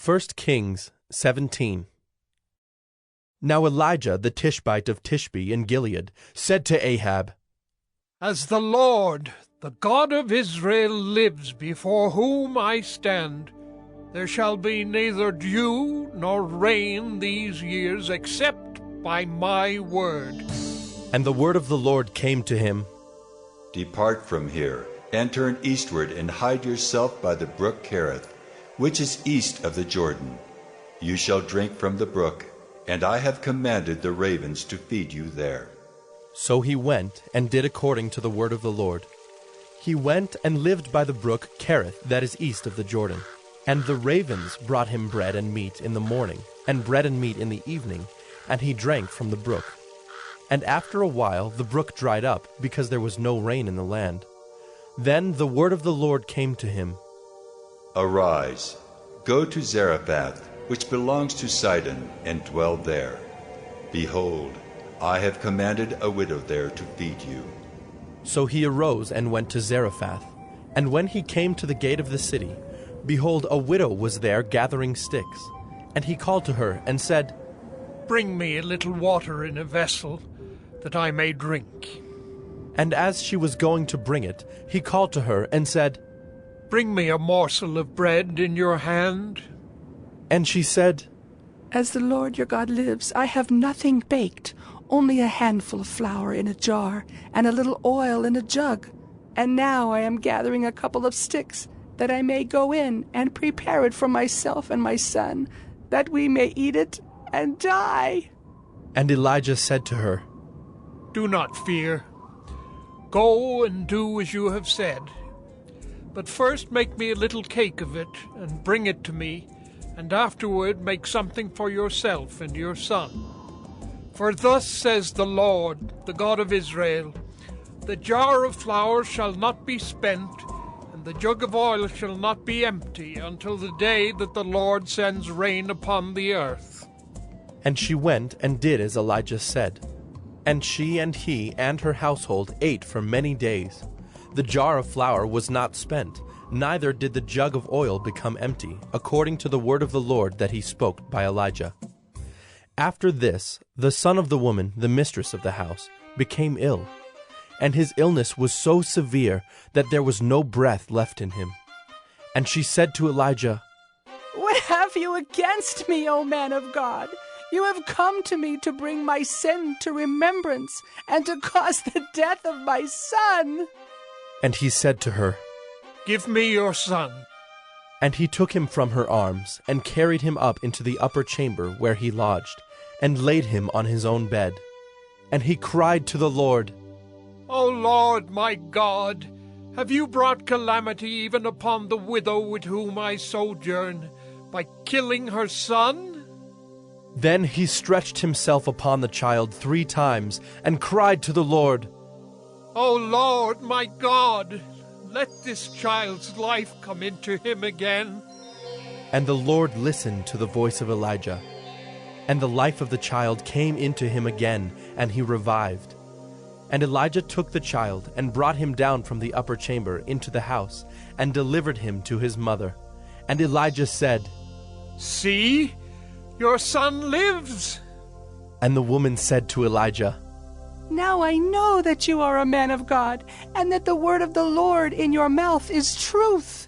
1 Kings 17. Now Elijah the Tishbite of Tishbe in Gilead said to Ahab, As the Lord, the God of Israel, lives before whom I stand, there shall be neither dew nor rain these years except by my word. And the word of the Lord came to him. Depart from here, and turn eastward, and hide yourself by the brook Kerith, which is east of the Jordan. You shall drink from the brook, and I have commanded the ravens to feed you there. So he went and did according to the word of the Lord. He went and lived by the brook Kerith that is east of the Jordan. And the ravens brought him bread and meat in the morning, and bread and meat in the evening, and he drank from the brook. And after a while the brook dried up, because there was no rain in the land. Then the word of the Lord came to him. Arise, go to Zarephath, which belongs to Sidon, and dwell there. Behold, I have commanded a widow there to feed you. So he arose and went to Zarephath. And when he came to the gate of the city, behold, a widow was there gathering sticks. And he called to her and said, Bring me a little water in a vessel, that I may drink. And as she was going to bring it, he called to her and said, Bring me a morsel of bread in your hand. And she said, As the Lord your God lives, I have nothing baked, only a handful of flour in a jar, and a little oil in a jug. And now I am gathering a couple of sticks, that I may go in and prepare it for myself and my son, that we may eat it and die. And Elijah said to her, Do not fear. Go and do as you have said. But first make me a little cake of it, and bring it to me, and afterward make something for yourself and your son. For thus says the Lord, the God of Israel, The jar of flour shall not be spent, and the jug of oil shall not be empty, until the day that the Lord sends rain upon the earth. And she went and did as Elijah said. And she and he and her household ate for many days. The jar of flour was not spent, neither did the jug of oil become empty, according to the word of the Lord that he spoke by Elijah. After this, the son of the woman, the mistress of the house, became ill. And his illness was so severe that there was no breath left in him. And she said to Elijah, What have you against me, O man of God? You have come to me to bring my sin to remembrance, and to cause the death of my son. And he said to her, Give me your son. And he took him from her arms, and carried him up into the upper chamber where he lodged, and laid him on his own bed. And he cried to the Lord, O Lord my God, have you brought calamity even upon the widow with whom I sojourn, by killing her son? Then he stretched himself upon the child 3 times, and cried to the Lord, O Lord my God, let this child's life come into him again. And the Lord listened to the voice of Elijah. And the life of the child came into him again, and he revived. And Elijah took the child, and brought him down from the upper chamber into the house, and delivered him to his mother. And Elijah said, See, your son lives. And the woman said to Elijah, Now I know that you are a man of God, and that the word of the Lord in your mouth is truth.